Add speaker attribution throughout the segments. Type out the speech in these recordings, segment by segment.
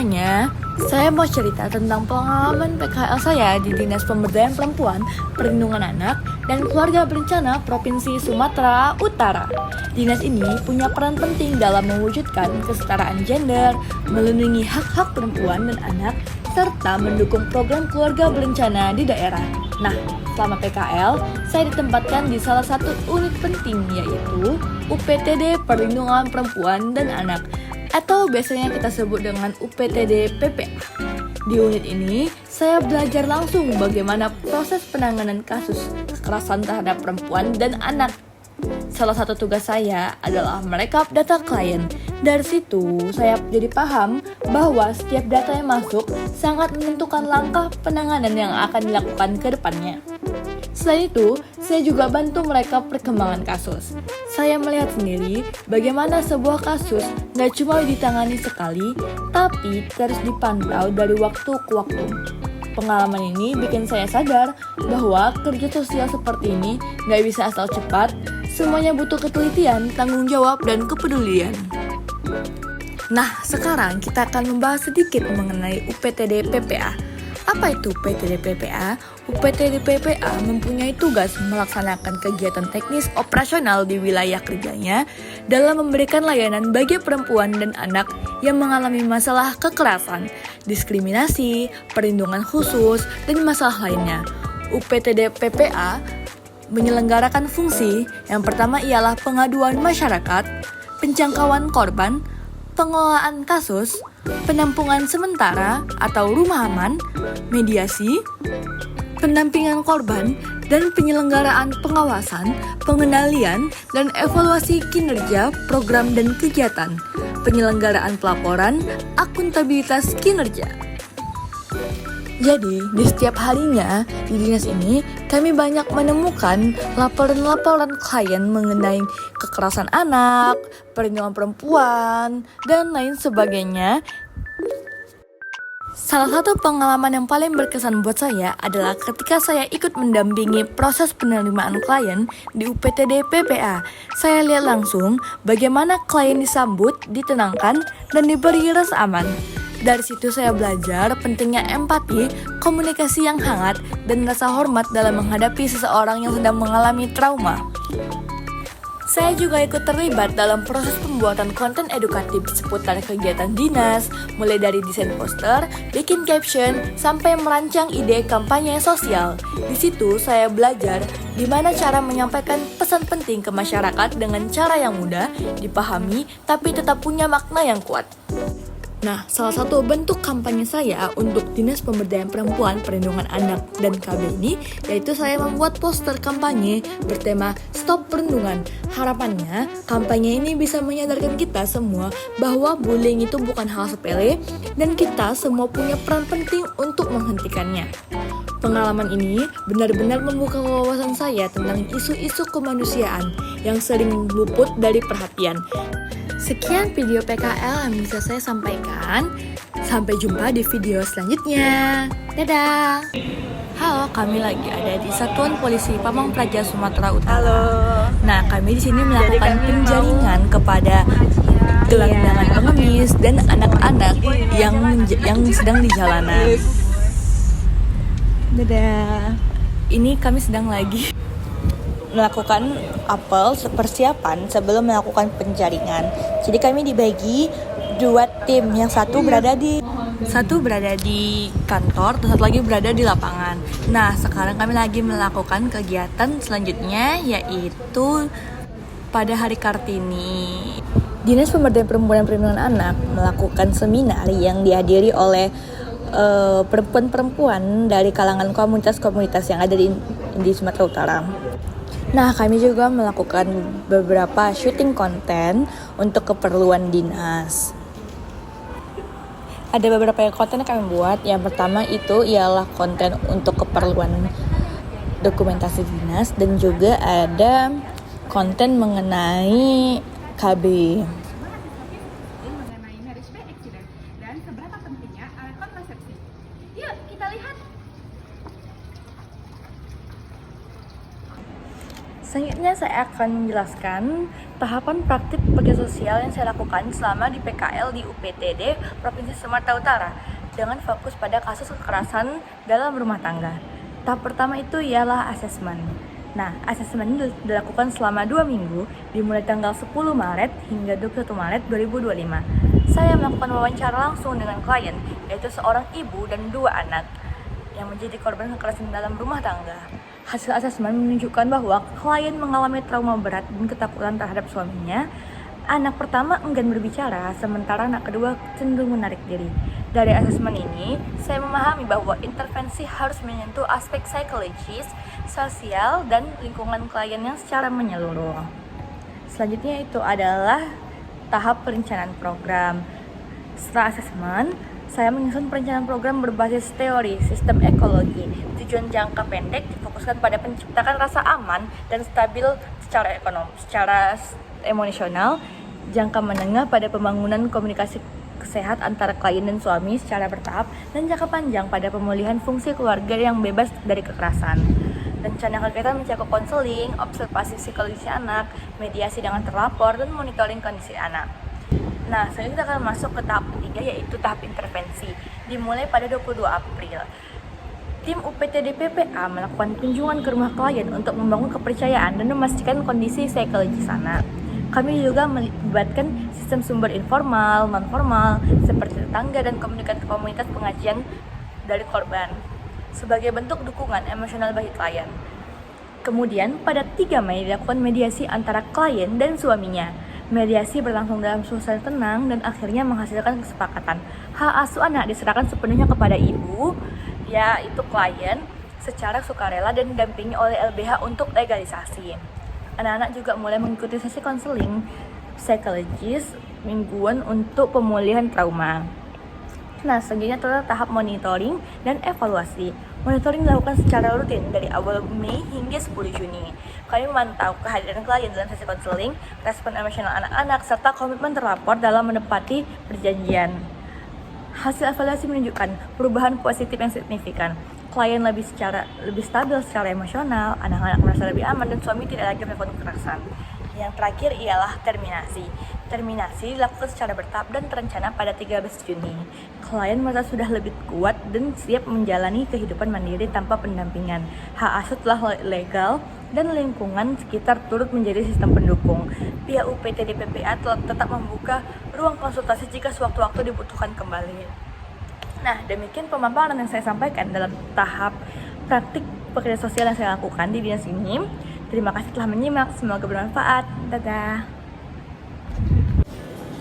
Speaker 1: semuanya, saya mau cerita tentang pengalaman PKL saya di Dinas Pemberdayaan Perempuan, Perlindungan Anak, dan Keluarga Berencana Provinsi Sumatera Utara. Dinas ini punya peran penting dalam mewujudkan kesetaraan gender, melindungi hak-hak perempuan dan anak, serta mendukung program keluarga berencana di daerah. Nah, selama PKL, saya ditempatkan di salah satu unit penting, yaitu UPTD Perlindungan Perempuan dan Anak, atau biasanya kita sebut dengan UPTD PPA. Di unit ini, saya belajar langsung bagaimana proses penanganan kasus kekerasan terhadap perempuan dan anak. Salah satu tugas saya adalah merekap data klien. Dari situ, saya jadi paham bahwa setiap data yang masuk sangat menentukan langkah penanganan yang akan dilakukan ke depannya. Selain itu, saya juga bantu merekap perkembangan kasus. Saya melihat sendiri bagaimana sebuah kasus nggak cuma ditangani sekali, tapi terus dipantau dari waktu ke waktu. Pengalaman ini bikin saya sadar bahwa kerja sosial seperti ini nggak bisa asal cepat, semuanya butuh ketelitian, tanggung jawab, dan kepedulian. Nah, sekarang kita akan membahas sedikit mengenai UPTD PPA. Apa itu UPTD PPA? UPTD PPA mempunyai tugas melaksanakan kegiatan teknis operasional di wilayah kerjanya dalam memberikan layanan bagi perempuan dan anak yang mengalami masalah kekerasan, diskriminasi, perlindungan khusus, dan masalah lainnya. UPTD PPA menyelenggarakan fungsi yang pertama ialah pengaduan masyarakat, penjangkauan korban, pengelolaan kasus, penampungan sementara atau rumah aman, mediasi, pendampingan korban, dan penyelenggaraan pengawasan, pengendalian, dan evaluasi kinerja, program dan kegiatan, penyelenggaraan pelaporan, akuntabilitas kinerja. Jadi, di setiap harinya di dinas ini, kami banyak menemukan laporan-laporan klien mengenai kekerasan anak, perlindungan perempuan, dan lain sebagainya. Salah satu pengalaman yang paling berkesan buat saya adalah ketika saya ikut mendampingi proses penerimaan klien di UPTD PPA. Saya lihat langsung bagaimana klien disambut, ditenangkan, dan diberi rasa aman. Dari situ saya belajar pentingnya empati, komunikasi yang hangat, dan rasa hormat dalam menghadapi seseorang yang sedang mengalami trauma. Saya juga ikut terlibat dalam proses pembuatan konten edukatif seputar kegiatan dinas, mulai dari desain poster, bikin caption, sampai merancang ide kampanye sosial. Di situ saya belajar gimana cara menyampaikan pesan penting ke masyarakat dengan cara yang mudah, dipahami, tapi tetap punya makna yang kuat. Nah, salah satu bentuk kampanye saya untuk Dinas Pemberdayaan Perempuan, Perlindungan Anak, dan KB ini yaitu saya membuat poster kampanye bertema Stop Perundungan. Harapannya, kampanye ini bisa menyadarkan kita semua bahwa bullying itu bukan hal sepele dan kita semua punya peran penting untuk menghentikannya. Pengalaman ini benar-benar membuka wawasan saya tentang isu-isu kemanusiaan yang sering luput dari perhatian. Sekian video PKL yang bisa saya sampaikan. Sampai jumpa di video selanjutnya. Dadah. Halo, kami lagi ada di Satuan Polisi Pamong Praja Sumatera Utara.
Speaker 2: Halo.
Speaker 1: Nah, kami di sini melakukan penjaringan kepada gelandangan pengemis dan anak-anak yang sedang di jalanan. Dadah. Ini kami sedang lagi melakukan apel persiapan sebelum melakukan penjaringan. Jadi kami dibagi dua tim, yang satu berada di kantor, dan satu lagi berada di lapangan. Nah, sekarang kami lagi melakukan kegiatan selanjutnya, yaitu pada Hari Kartini. Dinas Pemberdayaan Perempuan dan Perlindungan Anak melakukan seminar yang dihadiri oleh perempuan-perempuan dari kalangan komunitas-komunitas yang ada di Sumatera Utara. Nah, kami juga melakukan beberapa syuting konten untuk keperluan dinas. Ada beberapa konten yang kami buat. Yang pertama itu ialah konten untuk keperluan dokumentasi dinas, dan juga ada konten mengenai KB.
Speaker 3: Mengenai marriage by accident dan seberapa pentingnya alat kontrasepsi. Yuk, kita lihat.
Speaker 1: Selanjutnya saya akan menjelaskan tahapan praktik pekerja sosial yang saya lakukan selama di PKL di UPTD Provinsi Sumatera Utara dengan fokus pada kasus kekerasan dalam rumah tangga. Tahap pertama itu ialah asesmen. Nah, asesmen ini dilakukan selama 2 minggu, dimulai tanggal 10 Maret hingga 21 Maret 2025. Saya melakukan wawancara langsung dengan klien, yaitu seorang ibu dan 2 anak yang menjadi korban kekerasan dalam rumah tangga. Hasil asesmen menunjukkan bahwa klien mengalami trauma berat dan ketakutan terhadap suaminya. Anak pertama enggan berbicara, sementara anak kedua cenderung menarik diri. Dari asesmen ini, saya memahami bahwa intervensi harus menyentuh aspek psikologis, sosial, dan lingkungan klien yang secara menyeluruh. Selanjutnya itu adalah tahap perencanaan program. Setelah asesmen, saya menyusun perencanaan program berbasis teori sistem ekologi. Tujuan jangka pendek difokuskan pada penciptaan rasa aman dan stabil secara emosional. Jangka menengah pada pembangunan komunikasi sehat antara klien dan suami secara bertahap, dan jangka panjang pada pemulihan fungsi keluarga yang bebas dari kekerasan. Rencana kegiatan mencakup konseling, observasi psikologis anak, mediasi dengan terlapor, dan monitoring kondisi anak. Nah, selanjutnya kita akan masuk ke tahap ketiga, yaitu tahap intervensi. Dimulai pada 22 April. Tim UPTD PPA melakukan kunjungan ke rumah klien untuk membangun kepercayaan dan memastikan kondisi psikologis anak. Kami juga melibatkan sistem sumber informal, non-formal, seperti tetangga dan komunitas pengajian dari korban, sebagai bentuk dukungan emosional bagi klien. Kemudian, pada 3 Mei dilakukan mediasi antara klien dan suaminya. Mediasi berlangsung dalam suasana tenang dan akhirnya menghasilkan kesepakatan. Hak asuh anak diserahkan sepenuhnya kepada ibu, yaitu klien, secara sukarela dan didampingi oleh LBH untuk legalisasi. Anak-anak juga mulai mengikuti sesi konseling psikologis mingguan untuk pemulihan trauma. Nah, selanjutnya adalah tahap monitoring dan evaluasi. Monitoring dilakukan secara rutin dari awal Mei hingga 10 Juni. Kami memantau kehadiran klien dalam sesi konseling, respon emosional anak-anak, serta komitmen terlapor dalam menepati perjanjian. Hasil evaluasi menunjukkan perubahan positif yang signifikan. Klien lebih stabil secara emosional, anak-anak merasa lebih aman, dan suami tidak lagi melakukan kekerasan. Yang terakhir ialah terminasi. Terminasi dilakukan secara bertahap dan terencana pada 13 Juni. Klien merasa sudah lebih kuat dan siap menjalani kehidupan mandiri tanpa pendampingan. Hak asuh telah legal dan lingkungan sekitar turut menjadi sistem pendukung. Pihak UPTD PPA telah tetap membuka ruang konsultasi jika sewaktu-waktu dibutuhkan kembali. Nah, demikian pemaparan yang saya sampaikan dalam tahap praktik pekerja sosial yang saya lakukan di dinas ini. Terima kasih telah menyimak, semoga bermanfaat. Dadah.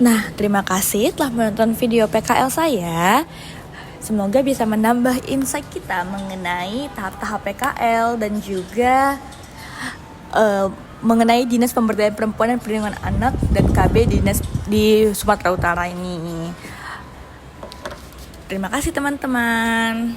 Speaker 1: Nah, terima kasih telah menonton video PKL saya. Semoga bisa menambah insight kita mengenai tahap-tahap PKL dan juga mengenai Dinas Pemberdayaan Perempuan dan Perlindungan Anak dan KB Dinas di Sumatera Utara ini. Terima kasih teman-teman.